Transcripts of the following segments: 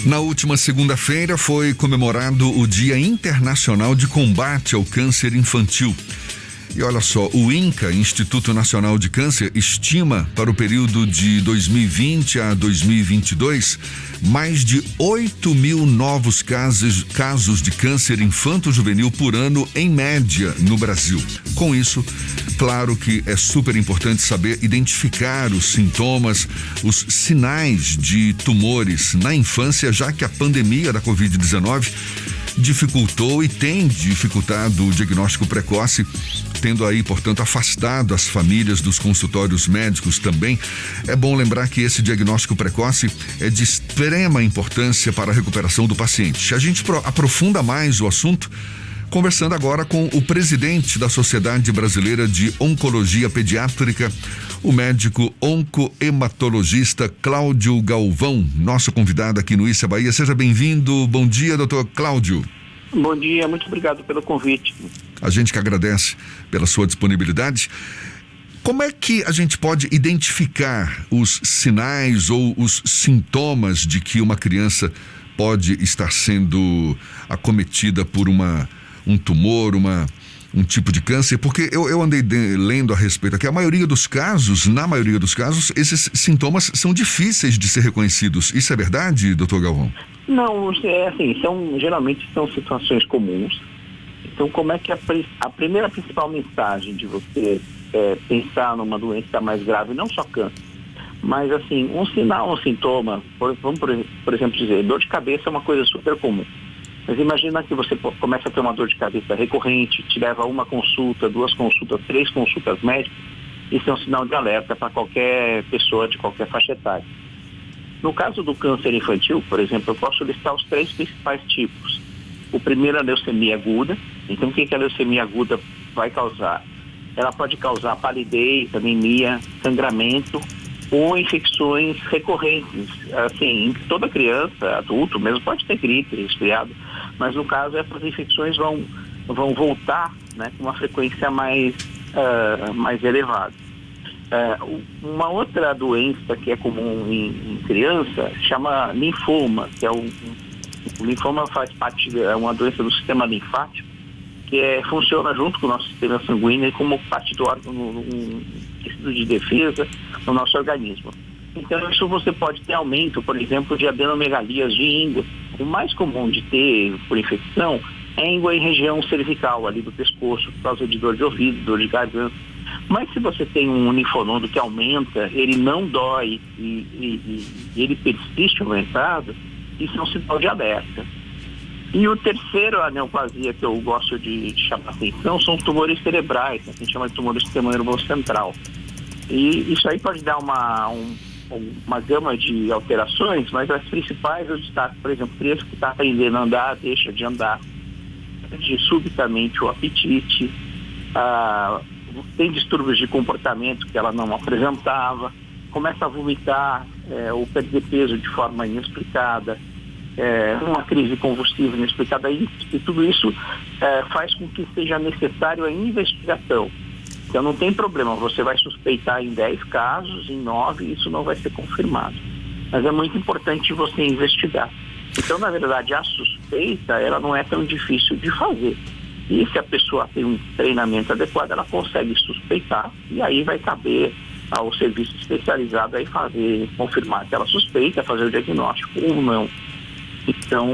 Na última segunda-feira foi comemorado o Dia Internacional de Combate ao Câncer Infantil. E olha só, o INCA, Instituto Nacional de Câncer, estima para o período de 2020 a 2022 mais de 8 mil novos casos de câncer infanto-juvenil por ano, em média, no Brasil. Com isso, claro que é super importante saber identificar os sintomas, os sinais de tumores na infância, já que a pandemia da Covid-19 dificultou e tem dificultado o diagnóstico precoce, tendo aí, portanto, afastado as famílias dos consultórios médicos também. É bom lembrar que esse diagnóstico precoce é de extrema importância para a recuperação do paciente. A gente aprofunda mais o assunto conversando agora com o presidente da Sociedade Brasileira de Oncologia Pediátrica, o médico oncohematologista Cláudio Galvão, nosso convidado aqui no Issa Bahia. Seja bem-vindo. Bom dia, doutor Cláudio. Bom dia, muito obrigado pelo convite. A gente que agradece pela sua disponibilidade. Como é que a gente pode identificar os sinais ou os sintomas de que uma criança pode estar sendo acometida por um tumor, um tipo de câncer? Porque eu andei lendo a respeito aqui, na maioria dos casos, esses sintomas são difíceis de ser reconhecidos. Isso é verdade, doutor Galvão? Não, geralmente são situações comuns. Então, como é que a primeira principal mensagem de você pensar numa doença mais grave, não só câncer, mas assim, um sinal, um sintoma, vamos por exemplo dizer, dor de cabeça é uma coisa super comum. Mas imagina que você começa a ter uma dor de cabeça recorrente, te leva a uma consulta, 2 consultas, 3 consultas médicas, isso é um sinal de alerta para qualquer pessoa de qualquer faixa etária. No caso do câncer infantil, por exemplo, eu posso listar os 3 principais tipos. O primeiro é a leucemia aguda. Então, o que a leucemia aguda vai causar? Ela pode causar palidez, anemia, sangramento ou infecções recorrentes. Assim, toda criança, adulto mesmo, pode ter gripe, resfriado, mas no caso essas infecções vão voltar, né, com uma frequência mais elevada. Uma outra doença que é comum em criança chama linfoma, que o linfoma faz parte, é uma doença do sistema linfático, que funciona junto com o nosso sistema sanguíneo como parte do órgão, um tecido de defesa no nosso organismo. Então, isso você pode ter aumento, por exemplo, de adenomegalias de íngua. O mais comum de ter por infecção é íngua em região cervical, ali do pescoço, por causa de dor de ouvido, dor de garganta. Mas se você tem um linfonodo que aumenta, ele não dói e ele persiste aumentado, isso é um sinal de alerta. E o terceiro, a neoplasia que eu gosto de chamar a atenção, são tumores cerebrais, que a gente chama de tumores do sistema nervoso central. E isso aí pode dar uma gama de alterações, mas as principais eu destaco, por exemplo, criança que está aprendendo a andar, deixa de andar, perde subitamente o apetite, tem distúrbios de comportamento que ela não apresentava, começa a vomitar ou perder peso de forma inexplicada, uma crise convulsiva inexplicada, e tudo isso faz com que seja necessário a investigação. Então não tem problema, você vai suspeitar em 10 casos, em 9 isso não vai ser confirmado. Mas é muito importante você investigar. Então, na verdade, a suspeita, ela não é tão difícil de fazer. E se a pessoa tem um treinamento adequado, ela consegue suspeitar, e aí vai caber ao serviço especializado aí confirmar aquela suspeita, fazer o diagnóstico ou não. Então,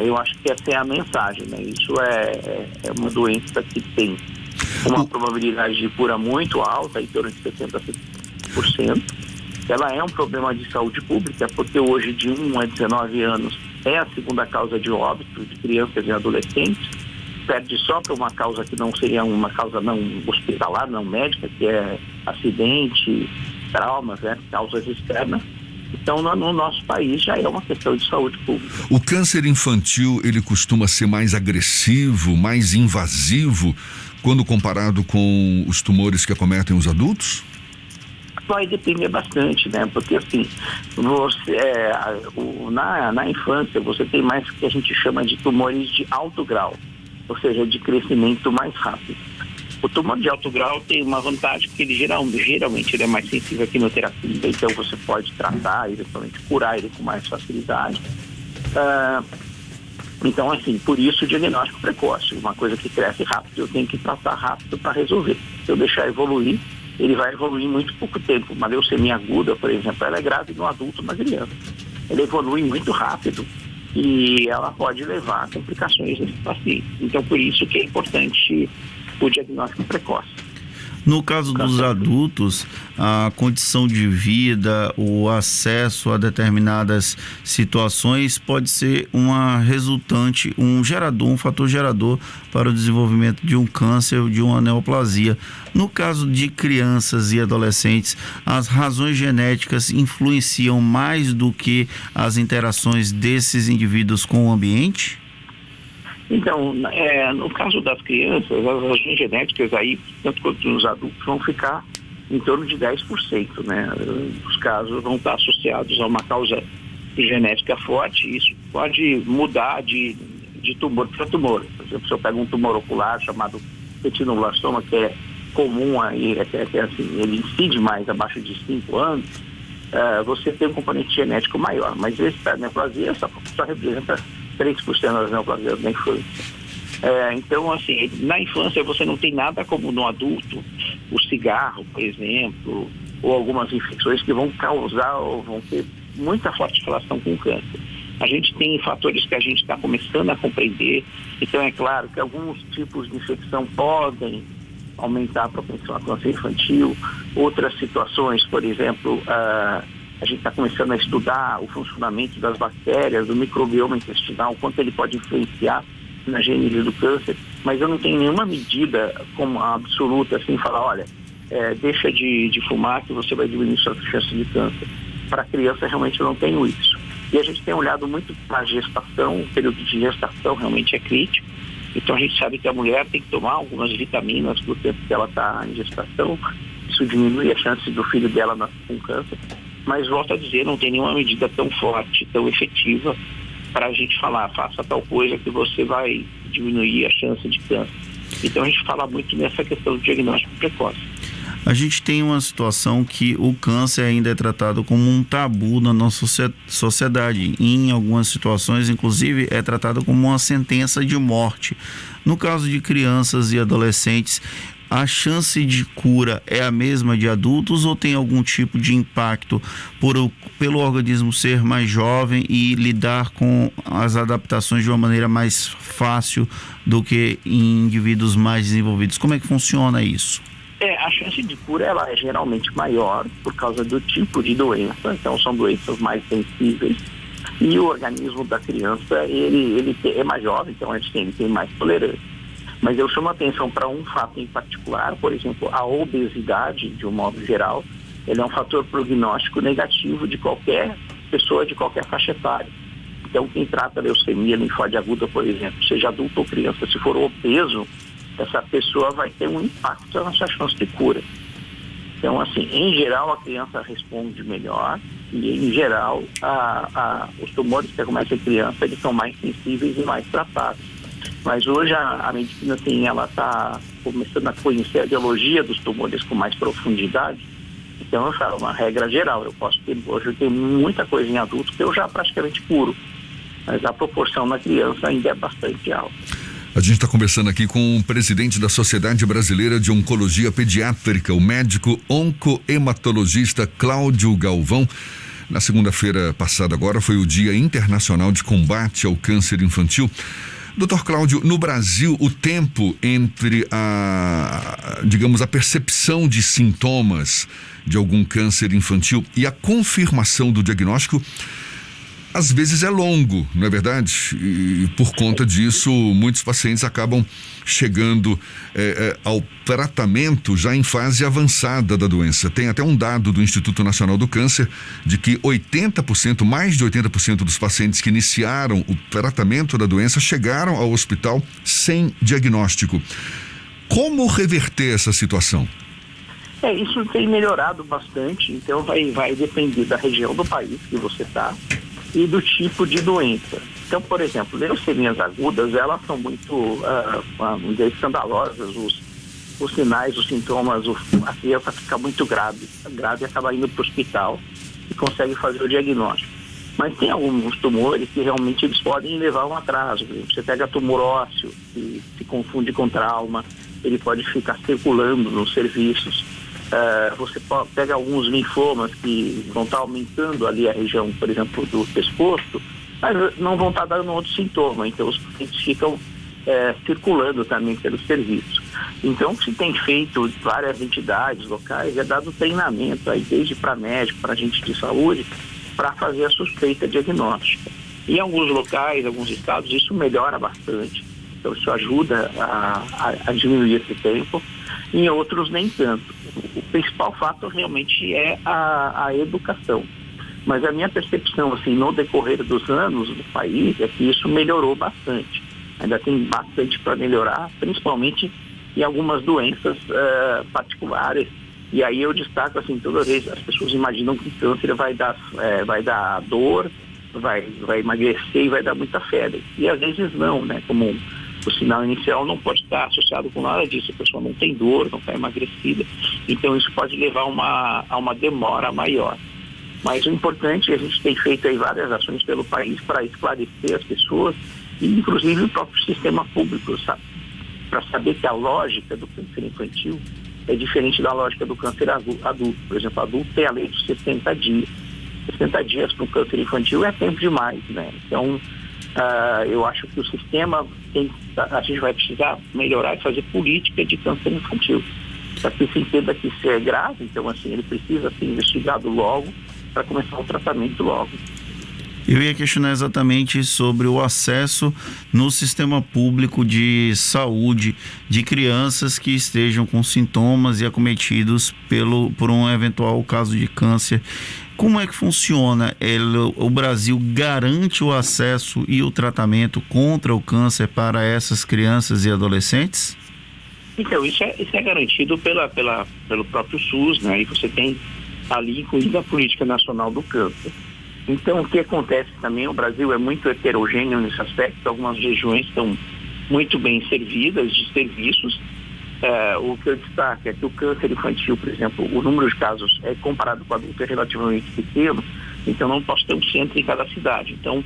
eu acho que essa é a mensagem, né? Isso é uma doença que tem uma probabilidade de cura muito alta, em torno de 70% a 70%. Ela é um problema de saúde pública, porque hoje de 1 a 19 anos é a segunda causa de óbito de crianças e adolescentes. Perde só para uma causa que não seria uma causa não hospitalar, não médica, que é acidente, traumas, né? Causas externas. Então, no nosso país já é uma questão de saúde pública. O câncer infantil, ele costuma ser mais agressivo, mais invasivo, quando comparado com os tumores que acometem os adultos? Vai depender bastante, né? Porque assim, na infância você tem mais o que a gente chama de tumores de alto grau, ou seja, de crescimento mais rápido. O tumor de alto grau tem uma vantagem, que ele geralmente ele é mais sensível à quimioterapia, então você pode tratar, eventualmente curar ele com mais facilidade. Então, assim, por isso o diagnóstico precoce, uma coisa que cresce rápido, eu tenho que tratar rápido para resolver. Se eu deixar evoluir, ele vai evoluir em muito pouco tempo. Uma leucemia aguda, por exemplo, ela é grave no adulto, na criança. Ela evolui muito rápido e ela pode levar a complicações nesse paciente. Então, por isso que é importante o diagnóstico precoce. No caso dos adultos, a condição de vida, o acesso a determinadas situações pode ser uma resultante, um fator gerador para o desenvolvimento de um câncer ou de uma neoplasia. No caso de crianças e adolescentes, as razões genéticas influenciam mais do que as interações desses indivíduos com o ambiente? Então, no caso das crianças, as razões genéticas aí, tanto quanto nos adultos, vão ficar em torno de 10%, né? Os casos vão estar associados a uma causa genética forte, e isso pode mudar de tumor para tumor. Por exemplo, se eu pego um tumor ocular chamado retinoblastoma, que é comum aí, assim, ele incide mais abaixo de 5 anos, você tem um componente genético maior, mas essa neoplasia só representa 3% das neoplasias da infância. Então, assim, na infância você não tem nada como no adulto, o cigarro, por exemplo, ou algumas infecções que vão causar ou vão ter muita forte relação com o câncer. A gente tem fatores que a gente está começando a compreender, então é claro que alguns tipos de infecção podem aumentar a propensão a câncer infantil, outras situações, por exemplo, a gente está começando a estudar o funcionamento das bactérias, do microbioma intestinal, quanto ele pode influenciar na gênese do câncer, mas eu não tenho nenhuma medida como absoluta, assim, falar, olha, deixa de fumar que você vai diminuir sua chance de câncer. Para a criança, realmente, eu não tenho isso. E a gente tem olhado muito para a gestação, o período de gestação realmente é crítico, então a gente sabe que a mulher tem que tomar algumas vitaminas no tempo que ela está em gestação, isso diminui a chance do filho dela nascer com câncer. Mas, volto a dizer, não tem nenhuma medida tão forte, tão efetiva para a gente falar, faça tal coisa que você vai diminuir a chance de câncer. Então, a gente fala muito nessa questão do diagnóstico precoce. A gente tem uma situação que o câncer ainda é tratado como um tabu na nossa sociedade. Em algumas situações, inclusive, é tratado como uma sentença de morte. No caso de crianças e adolescentes, a chance de cura é a mesma de adultos ou tem algum tipo de impacto pelo organismo ser mais jovem e lidar com as adaptações de uma maneira mais fácil do que em indivíduos mais desenvolvidos? Como é que funciona isso? A chance de cura ela é geralmente maior por causa do tipo de doença, então são doenças mais sensíveis e o organismo da criança ele é mais jovem, então ele tem mais tolerância. Mas eu chamo a atenção para um fato em particular, por exemplo, a obesidade, de um modo geral, ele é um fator prognóstico negativo de qualquer pessoa, de qualquer faixa etária. Então, quem trata leucemia linfóide aguda, por exemplo, seja adulto ou criança, se for obeso, essa pessoa vai ter um impacto na sua chance de cura. Então, assim, em geral, a criança responde melhor e, em geral, os tumores que acometem em criança, eles são mais sensíveis e mais tratados. Mas hoje a medicina, assim, ela está começando a conhecer a biologia dos tumores com mais profundidade. Então, eu falo, uma regra geral, hoje eu tenho muita coisa em adulto que eu já praticamente curo, mas a proporção na criança ainda é bastante alta. A gente está conversando aqui com o presidente da Sociedade Brasileira de Oncologia Pediátrica, o médico oncohematologista Cláudio Galvão. Na segunda-feira passada agora foi o Dia Internacional de Combate ao Câncer Infantil. Doutor Cláudio, no Brasil, o tempo entre a percepção de sintomas de algum câncer infantil e a confirmação do diagnóstico, às vezes é longo, não é verdade? E por conta disso, muitos pacientes acabam chegando ao tratamento já em fase avançada da doença. Tem até um dado do Instituto Nacional do Câncer de que mais de 80% dos pacientes que iniciaram o tratamento da doença chegaram ao hospital sem diagnóstico. Como reverter essa situação? Isso tem melhorado bastante, então vai depender da região do país que você está e do tipo de doença. Então, por exemplo, leucemias agudas, elas são muito escandalosas, os sinais, os sintomas, a criança fica muito grave e acaba indo para o hospital e consegue fazer o diagnóstico. Mas tem alguns tumores que realmente eles podem levar a um atraso. Você pega tumor ósseo, que se confunde com trauma, ele pode ficar circulando nos serviços. Você pega alguns linfomas que vão estar aumentando ali a região, por exemplo, do pescoço, mas não vão estar dando outro sintoma. Então os pacientes ficam circulando também pelos serviços. Então, se tem feito várias entidades locais, é dado treinamento aí, desde para médico, para gente de saúde, para fazer a suspeita diagnóstica. Em alguns locais, alguns estados, isso melhora bastante. Então, isso ajuda a diminuir esse tempo. Em outros, nem tanto. O principal fato realmente é a educação. Mas a minha percepção, assim, no decorrer dos anos do país, é que isso melhorou bastante. Ainda tem bastante para melhorar, principalmente em algumas doenças particulares. E aí eu destaco, assim, toda vez as pessoas imaginam que o câncer vai dar dor, vai emagrecer e vai dar muita febre. E às vezes não, né? Como o sinal inicial não pode estar associado com nada disso. A pessoa não tem dor, não está emagrecida. Então isso pode levar a uma demora maior. Mas o importante, a gente tem feito aí várias ações pelo país para esclarecer as pessoas, e inclusive o próprio sistema público, sabe? Para saber que a lógica do câncer infantil é diferente da lógica do câncer adulto. Por exemplo, adulto tem a lei dos 60 dias. 60 dias para o câncer infantil é tempo demais, né? Então, eu acho que o sistema a gente vai precisar melhorar e fazer política de câncer infantil. Para que se entenda que isso é grave, então, assim, ele precisa ser investigado logo para começar o tratamento logo. Eu ia questionar exatamente sobre o acesso no sistema público de saúde de crianças que estejam com sintomas e acometidos por um eventual caso de câncer. Como é que funciona? O Brasil garante o acesso e o tratamento contra o câncer para essas crianças e adolescentes? Então, isso é garantido pelo próprio SUS, né? E você tem ali incluída a Política Nacional do Câncer. Então, o que acontece também, o Brasil é muito heterogêneo nesse aspecto. Algumas regiões estão muito bem servidas de serviços. O que eu destaco é que o câncer infantil, por exemplo, o número de casos comparado com o adulto é relativamente pequeno, então não posso ter um centro em cada cidade. Então,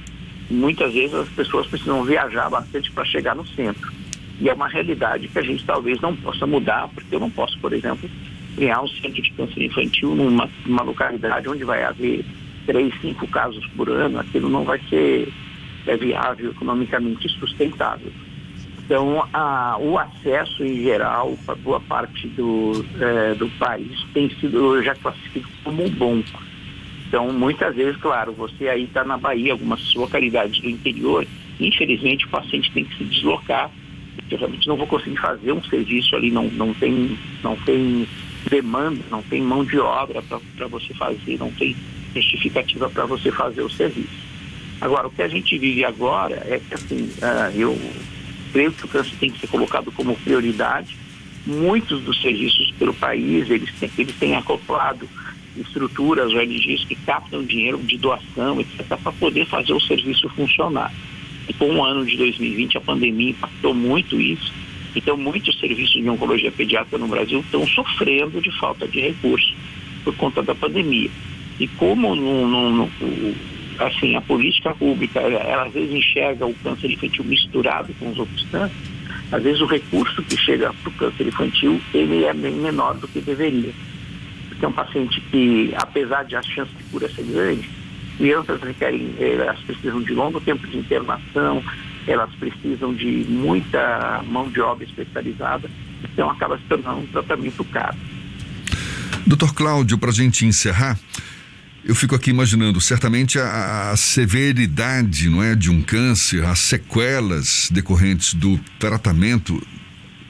muitas vezes as pessoas precisam viajar bastante para chegar no centro. E é uma realidade que a gente talvez não possa mudar, porque eu não posso, por exemplo, criar um centro de câncer infantil numa localidade onde vai haver 3, 5 casos por ano. Aquilo não vai ser viável, economicamente sustentável. Então, o acesso em geral para boa parte do país tem sido já classificado como bom. Então, muitas vezes, claro, você aí está na Bahia, algumas localidades do interior, infelizmente o paciente tem que se deslocar. Eu realmente não vou conseguir fazer um serviço ali, não tem demanda, não tem mão de obra para você fazer, não tem justificativa para você fazer o serviço. Agora, o que a gente vive agora é que, assim, eu creio que o câncer tem que ser colocado como prioridade. Muitos dos serviços pelo país, eles têm acoplado estruturas, ONGs que captam dinheiro de doação, etc., para poder fazer o serviço funcionar. E com o ano de 2020, a pandemia impactou muito isso. Então, muitos serviços de oncologia pediátrica no Brasil estão sofrendo de falta de recursos por conta da pandemia. E como assim, a política pública, ela às vezes enxerga o câncer infantil misturado com os outros cânceres, às vezes o recurso que chega para o câncer infantil, ele é bem menor do que deveria. Porque é um paciente que, apesar de a chance de cura ser grande, crianças elas precisam de longo tempo de internação, elas precisam de muita mão de obra especializada, então acaba se tornando um tratamento caro. Dr. Cláudio, para a gente encerrar, eu fico aqui imaginando, certamente a severidade, não é, de um câncer, as sequelas decorrentes do tratamento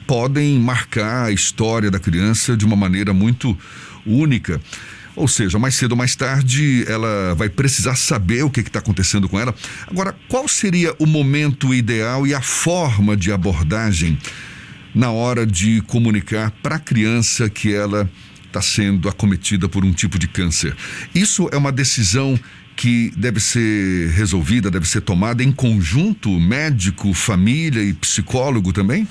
podem marcar a história da criança de uma maneira muito única. Ou seja, mais cedo ou mais tarde ela vai precisar saber o que está acontecendo com ela. Agora, qual seria o momento ideal e a forma de abordagem na hora de comunicar para a criança que ela está sendo acometida por um tipo de câncer? Isso é uma decisão que deve ser resolvida, deve ser tomada em conjunto, médico, família e psicólogo também?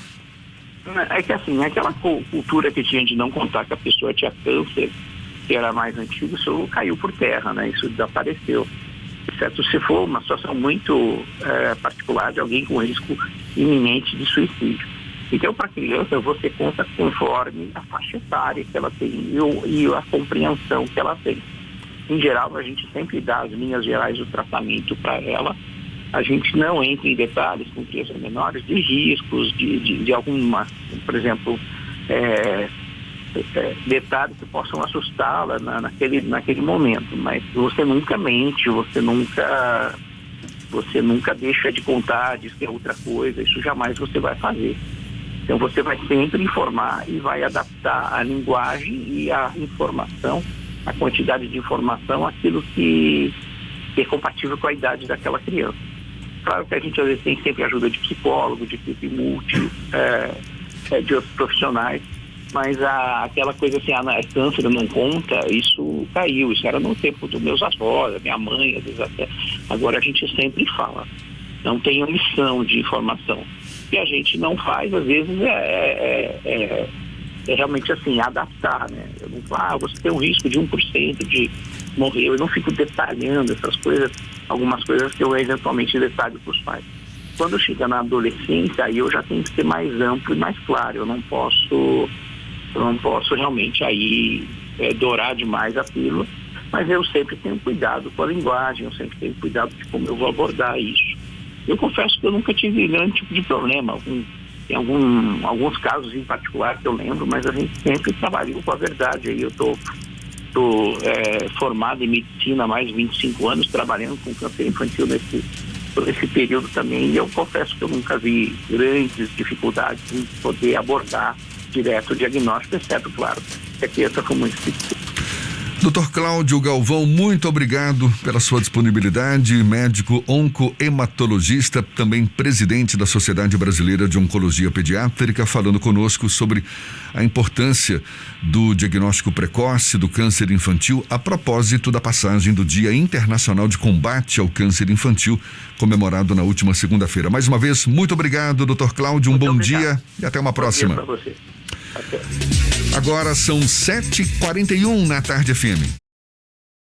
É que assim, aquela cultura que tinha de não contar que a pessoa tinha câncer, que era mais antigo, isso caiu por terra, né? Isso desapareceu. exceto se for uma situação muito particular de alguém com risco iminente de suicídio. Então, para a criança, você conta conforme a faixa etária que ela tem e a compreensão que ela tem. Em geral, a gente sempre dá as linhas gerais do tratamento para ela. A gente não entra em detalhes com crianças menores de riscos, de alguma, por exemplo, detalhes que possam assustá-la naquele momento. Mas você nunca mente, você nunca deixa de contar, diz que é outra coisa, isso jamais você vai fazer. Então você vai sempre informar e vai adaptar a linguagem e a informação, a quantidade de informação, aquilo que é compatível com a idade daquela criança. Claro que a gente às vezes tem sempre ajuda de psicólogo, de equipe de outros profissionais, mas aquela coisa assim, câncer não conta, isso caiu, isso era no tempo dos meus avós, da minha mãe, às vezes até. Agora a gente sempre fala, não tem omissão de informação. Que a gente não faz, às vezes, é realmente assim, adaptar, né? Eu não falo, você tem um risco de 1% de morrer, eu não fico detalhando essas coisas, algumas coisas que eu eventualmente detalho para os pais. Quando chega na adolescência, aí eu já tenho que ser mais amplo e mais claro, eu não posso realmente aí dourar demais a pílula, mas eu sempre tenho cuidado com a linguagem, eu sempre tenho cuidado de como eu vou abordar isso. Eu confesso que eu nunca tive grande tipo de problema, tem alguns casos em particular que eu lembro, mas a gente sempre trabalhou com a verdade. Aí eu estou formado em medicina há mais de 25 anos, trabalhando com câncer infantil nesse período também, e eu confesso que eu nunca vi grandes dificuldades em poder abordar direto o diagnóstico, exceto, claro, que a criança foi muito específica. Dr. Cláudio Galvão, muito obrigado pela sua disponibilidade, médico oncohematologista, também presidente da Sociedade Brasileira de Oncologia Pediátrica, falando conosco sobre a importância do diagnóstico precoce do câncer infantil a propósito da passagem do Dia Internacional de Combate ao Câncer Infantil, comemorado na última segunda-feira. Mais uma vez, muito obrigado, Dr. Cláudio, muito bom obrigado. Dia e até uma próxima. Bom dia para você. Agora são 7h41 na Tarde FM.